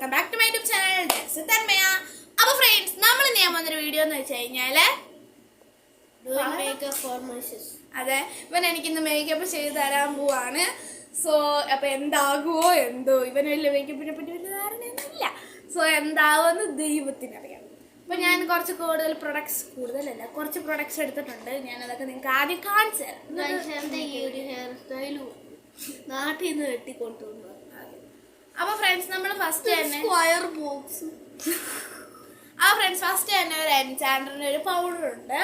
Welcome back to my YouTube channel Tanmaya. അപ്പോൾ friends, നമ്മൾ ചെയ്യാൻ പോകുന്നൊരു വീഡിയോ എന്ന് വെച്ച് കഴിഞ്ഞാൽ അതെ, ഇവൻ എനിക്കിന്ന് മേക്കപ്പ് ചെയ്ത് തരാൻ പോവാണ്. സോ അപ്പോൾ എന്താകുമോ എന്തോ, ഇവന് വലിയ മേക്കപ്പിനെ പറ്റി വലിയ ധാരണയൊന്നുമില്ല. സോ എന്താകുമെന്ന് ദൈവത്തിനറിയാം. അപ്പോൾ ഞാൻ കുറച്ച് കുറച്ച് പ്രൊഡക്ട്സ് എടുത്തിട്ടുണ്ട്. ഞാനതൊക്കെ നിങ്ങൾക്ക് ആദ്യം കാണിച്ചു തരാം. നാട്ടിൽ നിന്ന് വെട്ടിക്കൊണ്ടുവന്നു. അപ്പോൾ ഫ്രണ്ട്സ്, നമ്മൾ ഫസ്റ്റ് തന്നെ ഒരു എൻചാൻഡറിൻ്റെ ഒരു പൗഡർ ഉണ്ട്.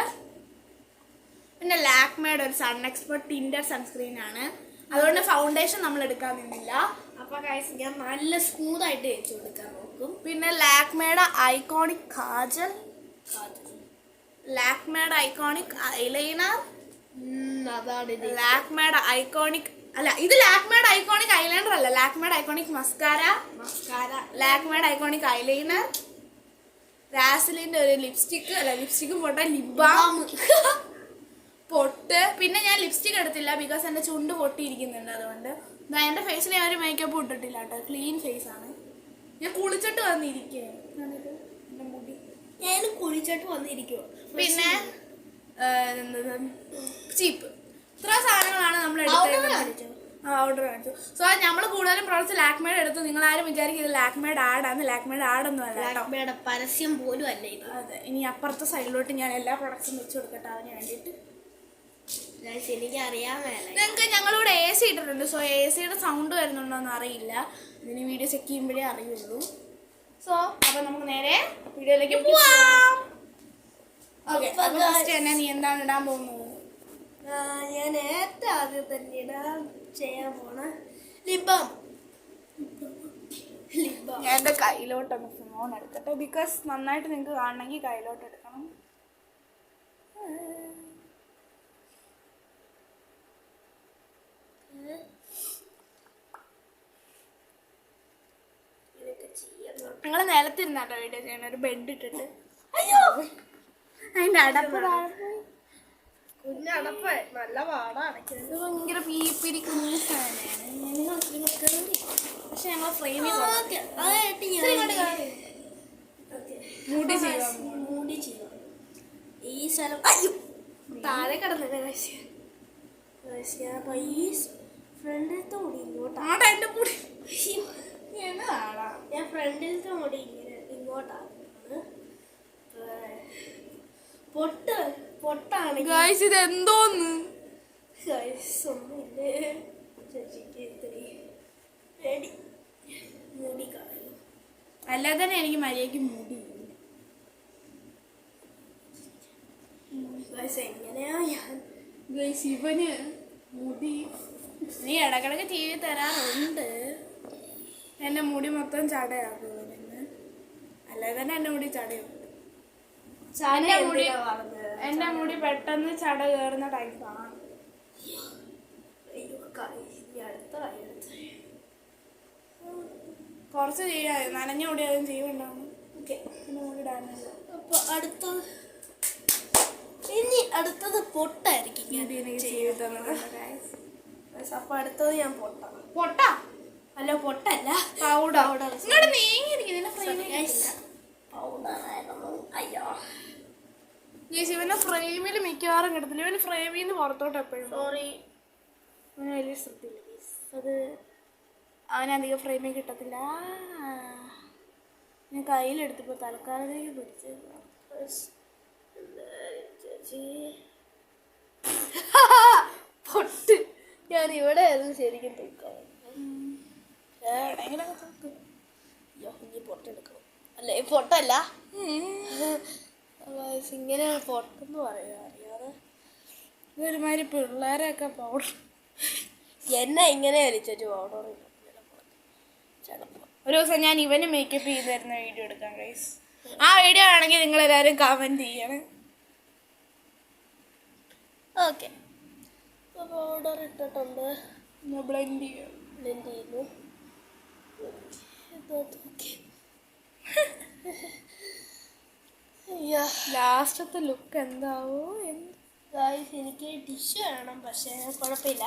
പിന്നെ ലാക്മേയുടെ ഒരു സൺ എക്സ്പെർട്ട് ടിൻഡർ സൺസ്ക്രീനാണ്. അതുകൊണ്ട് ഫൗണ്ടേഷൻ നമ്മൾ എടുക്കാൻ നിന്നില്ല. അപ്പോൾ ഗൈസ്, ഞാൻ നല്ല സ്മൂത്തായിട്ട് തേച്ച് കൊടുക്കാൻ നോക്കും. പിന്നെ ലാക്മേയുടെ ഐക്കോണിക് കാജൽ, ലാക്മേയുടെ ഐക്കോണിക് ഐലൈനർ, അതാണ് ഇത്. ലാക്മേയുടെ ഐക്കോണിക് ഇത് ലാക്മേയുടെ ഐക്കോണിക് ഐലൈനർ അല്ല, ലാക്മേയുടെ ഐക്കോണിക് മസ്കാര, ലാക്മേയുടെ ഐക്കോണിക് ഐലൈനർ, വാസലിൻ്റെ ഒരു ലിപ്സ്റ്റിക്കും പോട്ടെ, ലിപ് ബാം, പൊട്ട്. പിന്നെ ഞാൻ ലിപ്സ്റ്റിക് എടുത്തില്ല, ബിക്കോസ് എൻ്റെ ചുണ്ട് പൊട്ടിയിരിക്കുന്നുണ്ട്. അതുകൊണ്ട് എൻ്റെ ഫേസിൽ ഞാൻ ഒരു മേക്കപ്പ് ഇട്ടിട്ടില്ല കേട്ടോ, ക്ലീൻ ഫേസ് ആണ്. ഞാൻ കുളിച്ചിട്ട് വന്നിരിക്കുകയാണ്. എൻ്റെ മുടി ഞാൻ കുളിച്ചിട്ട് വന്നിരിക്കുമോ. പിന്നെ ചീപ്പ്, ഇത്ര സാധനങ്ങളാണ് നമ്മൾ എടുത്തത്. ഓർഡർ കാണിച്ചു. സോ നമ്മൾ കൂടുതലും പ്രോഡക്റ്റ്സ് ലാക്മേഡ് എടുത്തു. നിങ്ങൾ ആരും വിചാരിക്കും ഇത് ലാക്മേഡ് ആഡാണ്. ലാക്മേഡ് ആഡൊന്നും അല്ല, ലാക്മേയുടെ പരസ്യം പോലും അല്ല ഇത്. അതെ, ഇനി അപ്പുറത്തെ സൈഡിലോട്ട് ഞാൻ എല്ലാ പ്രോഡക്ട്സും വെച്ച് കൊടുക്കട്ടെ അവന് വേണ്ടിയിട്ട്. എനിക്ക് അറിയാൻ വേണം. നിങ്ങൾക്ക് ഞങ്ങളിവിടെ AC ഇട്ടിട്ടുണ്ട്. സോ AC-യുടെ സൗണ്ട് വരുന്നുണ്ടോയെന്ന് അറിയില്ല, ഇതിന് വീഡിയോ ചെക്ക് ചെയ്യുമ്പോഴേ അറിയുള്ളൂ. സോ അപ്പോൾ നമുക്ക് നേരെ വീഡിയോയിലേക്ക് പോവാം. ഓക്കെ, ഫസ്റ്റ് തന്നെ നീ എന്താണ് ഇടാൻ പോകുന്നത്? ഞാൻ ഏറ്റവും ആദ്യം തന്നെ ചെയ്യാൻ പോണ ലിപ് ബാം. ഞാൻ എൻ്റെ കയ്യിലോട്ടൊന്ന് ഫോൺ എടുക്കട്ടെ, ബിക്കോസ് നന്നായിട്ട് നിങ്ങൾക്ക് കാണണമെങ്കിൽ കയ്യിലോട്ട് എടുക്കണം. നിങ്ങൾ നിലത്തിരുന്നാട്ടോ വീഡിയോ ചെയ്യണ, ഒരു ബെഡ് ഇട്ടിട്ട്. അയ്യോ, അതിൻ്റെ അടപ്പ് കുഞ്ഞടപ്പ് നല്ല പാടാണ്. ഭയങ്കര പീപ്പിരി കുഞ്ഞു സാധനമാണ്. പക്ഷെ ഞങ്ങൾ ഫ്രെയിമിൽ മൂടി ചെയ്യാം. ഈ സ്ഥലം താഴെ കിടന്നില്ല. ഈ ഫ്രണ്ടിലത്തെ മുടി ഇങ്ങോട്ടാണ്. എൻ്റെ മുടി ഞാൻ ഫ്രണ്ടിലത്തെ മുടി ഇങ്ങനെ ഇങ്ങോട്ടാണ്. പൊട്ടാണ് ഗൈസ്, ഇത് എന്തോന്ന് ഒന്നുമില്ലേ ചേച്ചിക്ക് ഇത്തിരി മുടി കളയും. അല്ലാതെ തന്നെ എനിക്ക് മര്യാദയ്ക്ക് മുടി. എങ്ങനെയാ ഞാൻ ഇവന് മുടി നീ ഇടക്കിടക്ക് TV തരാറുണ്ട്. എൻ്റെ മുടി മൊത്തം ചടയാക്കുമെന്ന്. അല്ലാതെ തന്നെ എൻ്റെ മുടി ചടയുണ്ട്. എൻ്റെ മുടി പെട്ടെന്ന് ചട കയറുന്ന ടൈപ്പാണ്. കുറച്ച് ചെയ്യാം, നനഞ്ഞ മുടി അതും ചെയ്യുന്നുണ്ടാവും. ഓക്കെ, പിന്നെ മുടി ഇടാനുണ്ട്. അപ്പോൾ ഇനി അടുത്തത് പൊട്ടായിരിക്കും. അപ്പൊ അടുത്തത് ഞാൻ പൊട്ടാ അല്ല, പൊട്ടല്ല, പൗഡർ. ഇങ്ങോട്ട് നീങ്ങിയിരിക്കും. പൗഡറായിരുന്നു. അയ്യോ, ഇവന്റെ ഫ്രെയിമിൽ മിക്കവാറും കിട്ടത്തില്ല. ഇവന് ഫ്രെയിമിൽ നിന്ന് പുറത്തോട്ട് എപ്പോഴും. സോറി, അവന് വലിയ ശ്രദ്ധയില്ല. അത് അവനധികം ഫ്രെയിമിൽ കിട്ടത്തില്ല. ഞാൻ കയ്യിലെടുത്തപ്പോൾ തൽക്കാലത്തേക്ക് പിടിച്ചത്. പൊട്ട് ഞാൻ ഇവിടെ ആയിരുന്നു ശരിക്കും തൂക്കാം. ഇനി പൊട്ടെടുക്കണം. അല്ലേ, പൊട്ടല്ല, ഇങ്ങനെ പൊട്ടെന്ന് പറയുക അറിയാതെ. ഇതൊരുമാതിരി പിള്ളേരെയൊക്കെ പൗഡർ എന്നെ ഇങ്ങനെ വലിച്ചു പൗഡർ. ഒരു ദിവസം ഞാൻ ഇവന് മേക്കപ്പ് ചെയ്ത് തരുന്ന വീഡിയോ എടുക്കാം ഗൈസ്. ആ വീഡിയോ ആണെങ്കിൽ നിങ്ങളെല്ലാവരും കമൻറ്റ് ചെയ്യണം. ഓക്കെ, പൗഡർ ഇട്ടിട്ടുണ്ട്. ബ്ലെൻഡ് ചെയ്യുന്നു. ലാസ്റ്റത്തെ ലുക്ക് എന്താവോ. എനിക്ക് ഡിഷ് വേണം, പക്ഷേ കുഴപ്പമില്ല.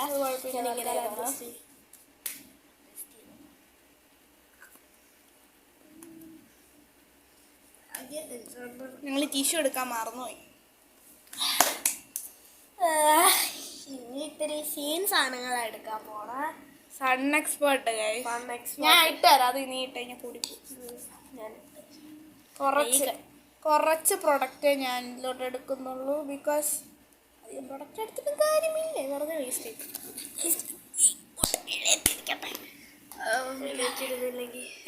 ഞങ്ങൾ ടിഷ്യൂ എടുക്കാൻ മറന്നുപോയി. ഇനി ഇത്തിരി സീൻ സാധനങ്ങൾ എടുക്കാൻ പോണ. സൺ എക്സ്പേർട്ട് ഞാൻ ഇട്ടുതരാം. അത് നീ ഇട്ട് കഴിഞ്ഞാൽ കൂടി ഞാൻ കുറച്ച് പ്രൊഡക്റ്റേ ഞാൻ ഇതിലോട്ട് എടുക്കുന്നുള്ളൂ. ബിക്കോസ് അധികം പ്രൊഡക്റ്റ് എടുത്തിട്ട് കാര്യമില്ലേ, വെറുതെ വേസ്റ്റ്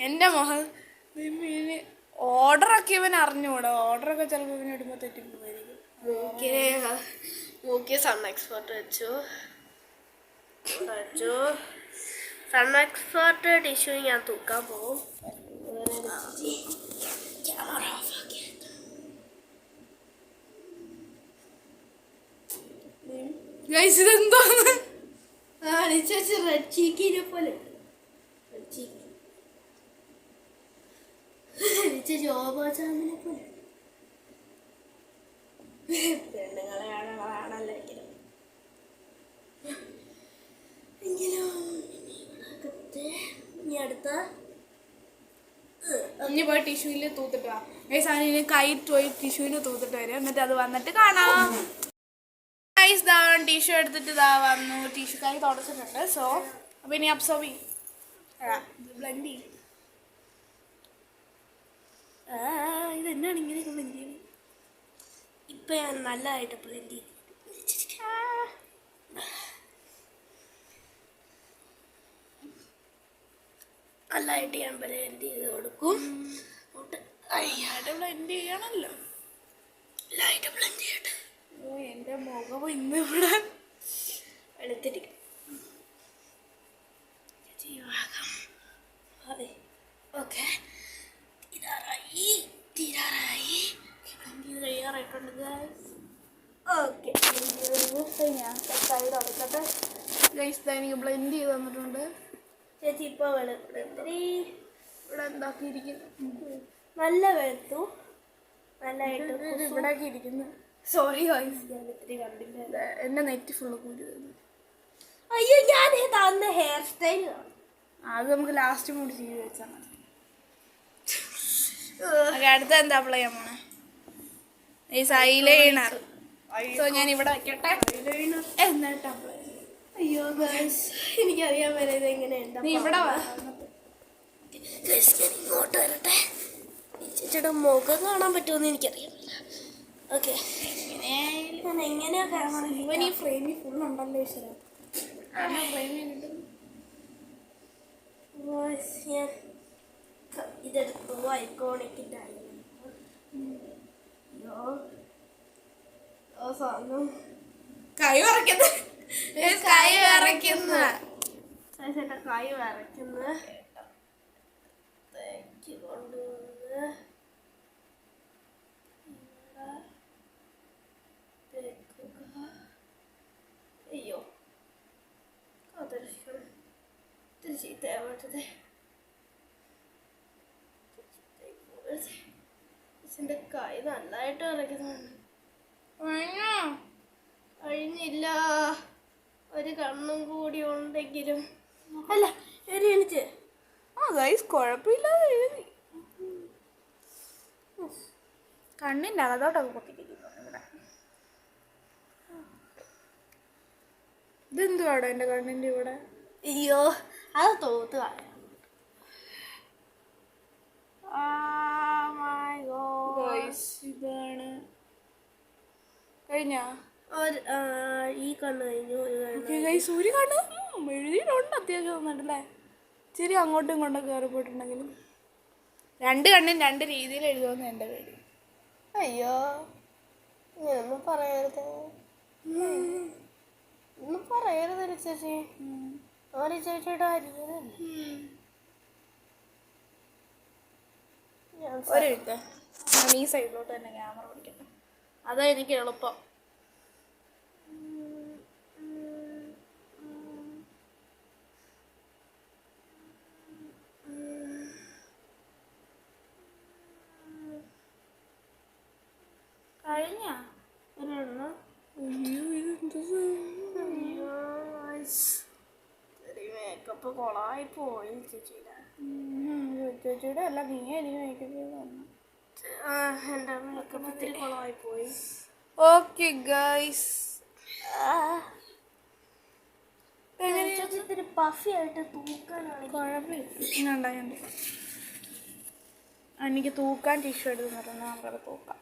എൻ്റെ മുഖം ഓർഡറൊക്കെ ഇവൻ അറിഞ്ഞുകൂടാ. ഓർഡറൊക്കെ ചിലപ്പോൾ ഇവൻ ഇടുമ്പോൾ തെറ്റിപ്പോയിരിക്കും. നോക്കിയ സൺ എക്സ്പേർട്ട് വെച്ചു. സൺ എക്സ്പേർട്ട് ടിഷ്യൂ ഞാൻ തൂക്കാൻ പോകും. ഇതെന്തോന്ന് റെഡ് ചീക്കിനെ പോലെ ജോബാചാമിനെ പോലെ പെണ്ണുങ്ങളെ ആണല്ലോ ഇനി അടുത്ത ഇനി പോയി ടിഷ്യൂവിൽ തൂത്തിട്ട് വാ. സാധനം കൈ പോയി ടിഷ്യൂവിന് തൂത്തിട്ട് വരും. എന്നിട്ട് അത് വന്നിട്ട് കാണാം. ടിഷ്യൂ എടുത്തിട്ട് ഇതാ വന്നു. ടിഷ്യൂ കൈ തുടച്ചിട്ടുണ്ട്. സോ അപ്പൊ ഇനി അബ്സോർബ് ബ്ലെൻഡ് ചെയ്യും. ഇതെന്നാണ് ഇങ്ങനെയൊക്കെ ബ്ലെൻഡ് ചെയ്യണം? ഇപ്പൊ ഞാൻ നല്ലതായിട്ട് ബ്ലെൻഡ് ചെയ്യും. നല്ലതായിട്ട് ഞാൻ ബ്ലെൻഡ് ചെയ്ത് കൊടുക്കും. ബ്ലെൻഡ് ചെയ്യണല്ലോ. ലൈറ്റ് ബ്ലെൻഡ് ചെയ്യട്ടെ. ഓ എൻ്റെ മുഖം ഇന്ന് ഇവിടെ വെളുത്തിരിക്കും. ഓക്കെ തയ്യാറായിട്ടുണ്ട്. ഓക്കെ എനിക്ക് ബ്ലെൻഡ് ചെയ്ത് തന്നിട്ടുണ്ട്. ചേച്ചി ഇപ്പോൾ വെളുത്തിരി ഇവിടെ എന്താക്കിയിരിക്കുന്നു. നല്ല വെളുത്തു. നല്ലതായിട്ട് ഇവിടെയൊക്കെ ഇരിക്കുന്നു. സോറി ഞാൻ ഇത്തിരി കണ്ടില്ല. എൻ്റെ നെറ്റ് ഫുള്ള് കൂടി. അയ്യോ ഞാൻ തന്ന ഹെയർ സ്റ്റൈൽ അത് നമുക്ക് ലാസ്റ്റ് കൂടി ചെയ്ത് വെച്ചാൽ മതി. അടുത്ത എന്താ അപ്ലൈ ചെയ്യാൻ പോണേ? ഈ ഐലൈനർ. സോ ഞാൻ ഇവിടെ വെക്കട്ടെ. എന്നിട്ട് അപ്ലൈ. അയ്യോ എനിക്കറിയാൻ വരെ എങ്ങനെയുണ്ട്. നീ ഇവിടെ ഇങ്ങോട്ട് വരട്ടെ. ചേച്ചിയുടെ മുഖം കാണാൻ പറ്റുമെന്ന് എനിക്കറിയാം. ഓക്കെ ഞാൻ എങ്ങനെയാ ക്യാമറ ഇവൻ ഈ ഫ്രെയിമിൽ ഫുള്ളുണ്ടല്ലോ. ഈശ്വര ഫ്രെയിമിൽ കിട്ടും. ഞാൻ ഇതെടുത്തു. ഐക്കോണിക്കിൻ്റെ കൈ വരയ്ക്കുന്നു. കൈ വരയ്ക്കുന്ന ചേട്ടാ കൈ വരയ്ക്കുന്ന കൊണ്ടുവന്ന് അയ്യോ കാത്തിരിക്കണം. ഇത്തിരി ചീത്തയാവട്ടത്. ഇതിൻ്റെ കൈ നന്നായിട്ട് വരയ്ക്കുന്നതാണ്. കഴിഞ്ഞില്ല. ഒരു കണ്ണും കൂടി ഉണ്ടെങ്കിലും അല്ല എനിക്ക് കുഴപ്പമില്ലാതെ എഴുതി. കണ്ണിൻ്റെ അകത്തോട്ടൊക്കെ കൊത്തിക്കുന്നു ഇവിടെ. ഇതെന്തുവാടോ എൻ്റെ കണ്ണിൻ്റെ ഇവിടെ? അയ്യോ അത് തോത്ത് കളയാം. ഇതാണ് കഴിഞ്ഞ ഈ കണ്ണ് കഴിഞ്ഞു. സൂര്യ കണ്ണ് എഴുതിയിട്ടുണ്ട് അത്യാവശ്യം തോന്നുന്നുണ്ടല്ലേ. ഇച്ചിരി അങ്ങോട്ടും ഇങ്ങോട്ടും കയറി പോയിട്ടുണ്ടെങ്കിലും രണ്ട് കണ്ണും രണ്ട് രീതിയിൽ എഴുതുമെന്ന് എൻ്റെ പേടി. അയ്യോ ഇങ്ങനൊന്നും പറയരുത്. ഒന്നും പറയരുതല്ലേ ചേച്ചി. ഓരോ ചേച്ചിയുടെ ഒരു മിനിറ്റ് ഞാൻ ഈ സൈഡിലോട്ട് തന്നെ ക്യാമറ പിടിക്കട്ടെ. അതാ എനിക്ക് എളുപ്പം. കഴിഞ്ഞ മേക്കപ്പ് കൊളായി പോയി ചേച്ചിയുടെ. ചേച്ചിയുടെ അല്ല നീ എനിക്ക് മേക്കപ്പ് ചെയ്ത് തന്നു. എൻ്റെ മേക്കപ്പ് ഇത്തിരി കുളമായി പോയി. ഓക്കെ ഗൈസ്, ഇത്തിരി പഫി ആയിട്ട് തൂക്കാനാണ്. കുഴപ്പമില്ല. എനിക്ക് തൂക്കാൻ ടിഷ്യൂ എടുത്ത് പറഞ്ഞാൽ നമുക്കത് തൂക്കാം.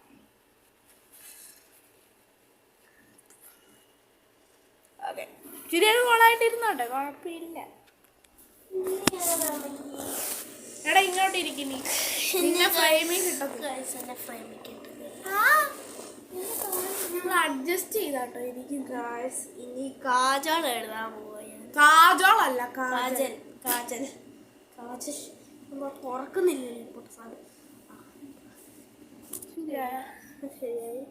അതെ, ഇച്ചിരി അത് കോളായിട്ടിരുന്നോട്ടെ, കുഴപ്പമില്ല. എടാ ഇങ്ങോട്ട് ഇരിക്കുന്നി, നിന്നെ ഫ്രെയിമിൽ കിട്ടത്തില്ല. അഡ്ജസ്റ്റ് ചെയ്താട്ടോ ഇരിക്കും ഗായ്സ്. ഇനി കാജൽ എഴുതാൻ പോവാ. കാജോളല്ല, കാജൽ. കാജൽ കാജൽ തുറക്കുന്നില്ലല്ലോ ഇപ്പോൾ സാധനം. ശരിയായി.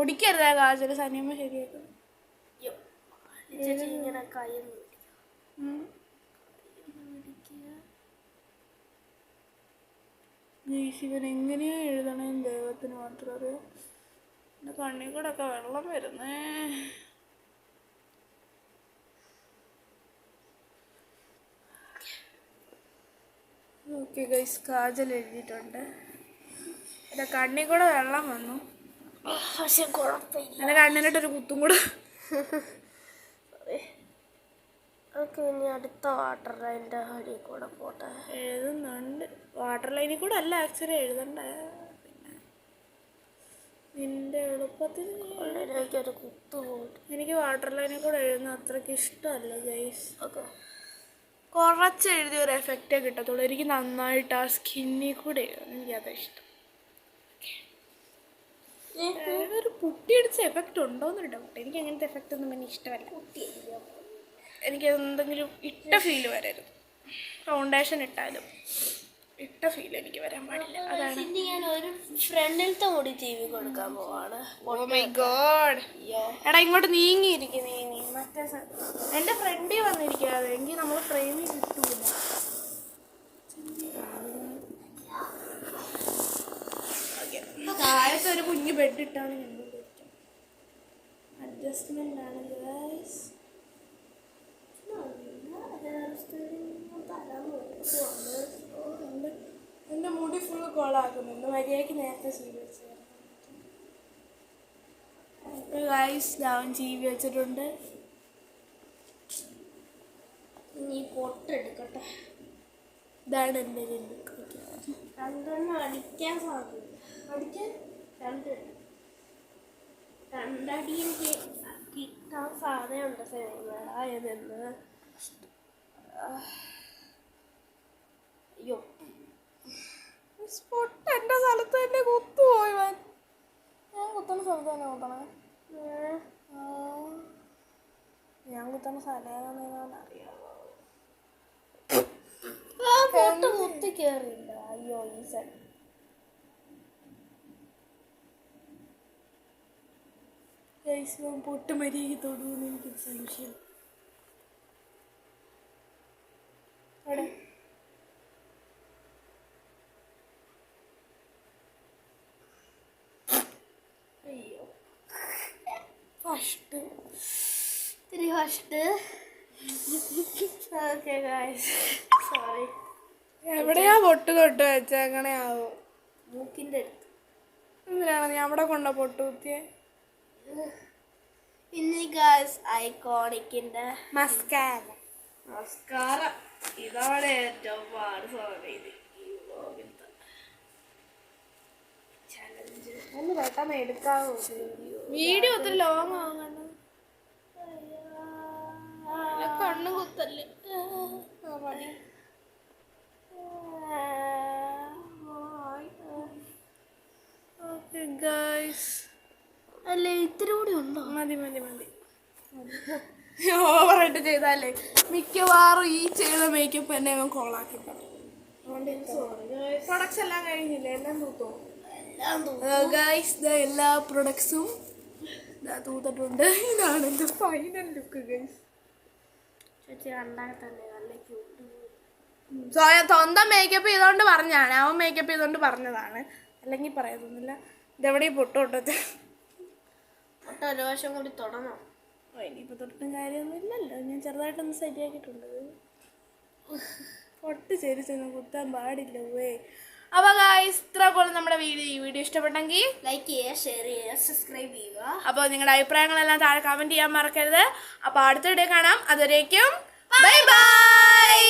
ഒടിക്കരുതേ കാജല്, സനിയമ്മ ശരിയാക്കും. ഇങ്ങനെ കൈ ഇവൻ എങ്ങനെയാ എഴുതണേന്ന് ദൈവത്തിന് മാത്രം അറിയാം. എൻ്റെ കണ്ണിൽ കൂടെ ഒക്കെ വെള്ളം വരുന്നേ. ഓക്കെ ഗൈസ്, കാജൽ എഴുതിയിട്ടുണ്ട്. എൻ്റെ കണ്ണിൽ കൂടെ വെള്ളം വന്നു. പക്ഷെ കുഴപ്പമില്ല. എൻ്റെ കണ്ണിനിട്ടൊരു കുത്തും കൂടെ. ഓക്കെ, ഇനി അടുത്ത വാട്ടർ ലൈൻ്റെ അടിയിൽ കൂടെ പോട്ടെ. എഴുതുന്നുണ്ട്. വാട്ടർ ലൈനിൽ കൂടെ അല്ല ആക്ച്വലി എഴുതണ്ട, പിന്നെ നിന്റെ എളുപ്പത്തിന് എനിക്കൊരു കുത്തു പോയിട്ട്. എനിക്ക് വാട്ടർ ലൈനിൽ കൂടെ എഴുതുന്ന അത്രയ്ക്ക് ഇഷ്ടമല്ല ഗൈസ്. ഓക്കെ, കുറച്ച് എഴുതിയ ഒരു എഫക്റ്റേ കിട്ടത്തുള്ളൂ. എനിക്ക് നന്നായിട്ട് ആ സ്കിന്നിൽ കൂടെ എഴുതണം, എനിക്കത് ഇഷ്ടം. ഒരു പുട്ടിയടിച്ച എഫക്റ്റ് ഉണ്ടോയെന്നൊരു ഡൗട്ട്. എനിക്ക് അങ്ങനത്തെ എഫക്റ്റ് ഒന്നും പിന്നെ ഇഷ്ടമല്ല. എനിക്ക് എന്തെങ്കിലും ഇട്ട ഫീൽ വരരുത്. ഫൗണ്ടേഷൻ ഇട്ടാലും ഇട്ട ഫീൽ എനിക്ക് വരാൻ പാടില്ല. അതാണ്. ഞാൻ ഒരു ഫ്രണ്ടിലത്തെ കൂടി ടി വി കൊടുക്കാൻ പോവാണ്. Oh my God. എടാ ഇങ്ങോട്ട് നീങ്ങിയിരിക്കും, നീങ്ങി മറ്റേ എൻ്റെ ഫ്രണ്ടിൽ വന്നിരിക്കാതെ എങ്കിൽ നമ്മൾ ഫ്രെയിമിൽ കിട്ടൂല. താഴത്തെ ഒരു കുഞ്ഞ് ബെഡ് ഇട്ടാണ് ഞങ്ങൾ അഡ്ജസ്റ്റ്മെന്റ് ആണ് ഗൈസ്. എൻ്റെ മുടി ഫുള്ള് കോളാക്കുന്നുണ്ട്. മര്യാദയ്ക്ക് നേരത്തെ ചീവി വെച്ച് ഗൈസ്. ഞാൻ ചീവി വെച്ചിട്ടുണ്ട്. നീ പൊട്ടെടുക്കട്ടെ. ഇതാണ് എൻ്റെ രണ്ടെണ്ണം അടിക്കാൻ സാധ്യത. അടിക്കാൻ രണ്ടടി എനിക്ക് കിട്ടാൻ സാധ്യതയുണ്ട്. സേവയെന്ന്. അയ്യോ, സ്പോട്ട് എൻ്റെ സ്ഥലത്ത് തന്നെ കുത്തുപോയി. ഞാൻ കുത്തുന്ന സ്ഥലത്ത് തന്നെ കുത്തണേ. ഞാൻ കുത്തുന്ന സ്ഥലം അറിയാമോ? കുത്തി കയറിയില്ല. അയ്യോ, ഈ സ്ഥലം പൊട്ട് മരിയാക്കി തൊടുവെന്ന് എനിക്കൊരു സംശയം. അവിടെ അയ്യോ, ഫസ്റ്റ് ഇത്തിരി ഫസ്റ്റ്. Okay guys, sorry. എവിടെയാ പൊട്ട് തൊട്ട് വെച്ച അങ്ങനെ ആവും? മൂക്കിൻ്റെ അടുത്ത്. എന്തിനാണ് ഞാൻ അവിടെ കൊണ്ട പൊട്ട് കുത്തിയെ? ഇനി ഗായ്സ് ഐക്കോണിക്കിൻ്റെ മസ്കാര. നമസ്കാര. ഇതാണ് ഏറ്റവും പാട് സമയം. ചലഞ്ച് ഒന്ന് പെട്ടെന്ന് എടുക്കാവോ? വീഡിയോ ഒത്തിരി ലോങ് ആവുന്നുണ്ട്. കണ്ണ് കുത്തല്ലേ. മതി. ഓക്കെ ഗൈസ്, അല്ലേ ഇത്തിരി കൂടി ഉണ്ടോ? മതി മതി മതി. ഓവറായിട്ട് ചെയ്താലേ മിക്കവാറും ഈ ചെയ്ത മേക്കപ്പ് എന്നെ അവൻ കോളാക്കി. പ്രൊഡക്ട്സ് എല്ലാം കഴിഞ്ഞില്ലേ? എല്ലാം തൂത്തോ? ഗൈസ്, എല്ലാ പ്രൊഡക്ട്സും തൂത്തിട്ടുണ്ട്. ഇതാണ് എൻ്റെ ഫൈനൽ ലുക്ക് ഗൈസ്. ചേച്ചി കണ്ടാൽ തന്നെ നല്ല ക്യൂട്ട്. സ്വന്തം മേക്കപ്പ് ചെയ്തോണ്ട് പറഞ്ഞാണ്, അവൻ മേക്കപ്പ് ചെയ്തോണ്ട് പറഞ്ഞതാണ്, അല്ലെങ്കിൽ പറയത്തൊന്നുമില്ല. ഇതെവിടെയും പൊട്ടോട്ടത് ഒരു വർഷം കൂടി തുടങ്ങാം. ഇനിയിപ്പോൾ തൊട്ടും കാര്യമൊന്നും ഇല്ലല്ലോ. ഞാൻ ചെറുതായിട്ടൊന്ന് സെറ്റാക്കിയിട്ടുണ്ട്. പൊട്ട് ശരിച്ചൊന്നും കുത്താൻ പാടില്ല. അപ്പോൾ ഗായ്സ്, ഇത്ര എല്ലാവർക്കും നമ്മുടെ ഈ വീഡിയോ ഇഷ്ടപ്പെട്ടെങ്കിൽ ലൈക്ക് ചെയ്യുക, ഷെയർ ചെയ്യുക, സബ്സ്ക്രൈബ് ചെയ്യുക. അപ്പോൾ നിങ്ങളുടെ അഭിപ്രായങ്ങളെല്ലാം താഴെ കമന്റ് ചെയ്യാൻ മറക്കരുത്. അപ്പോൾ അടുത്ത വീഡിയോ കാണാം. അതുവരേക്കും ബൈ ബൈ.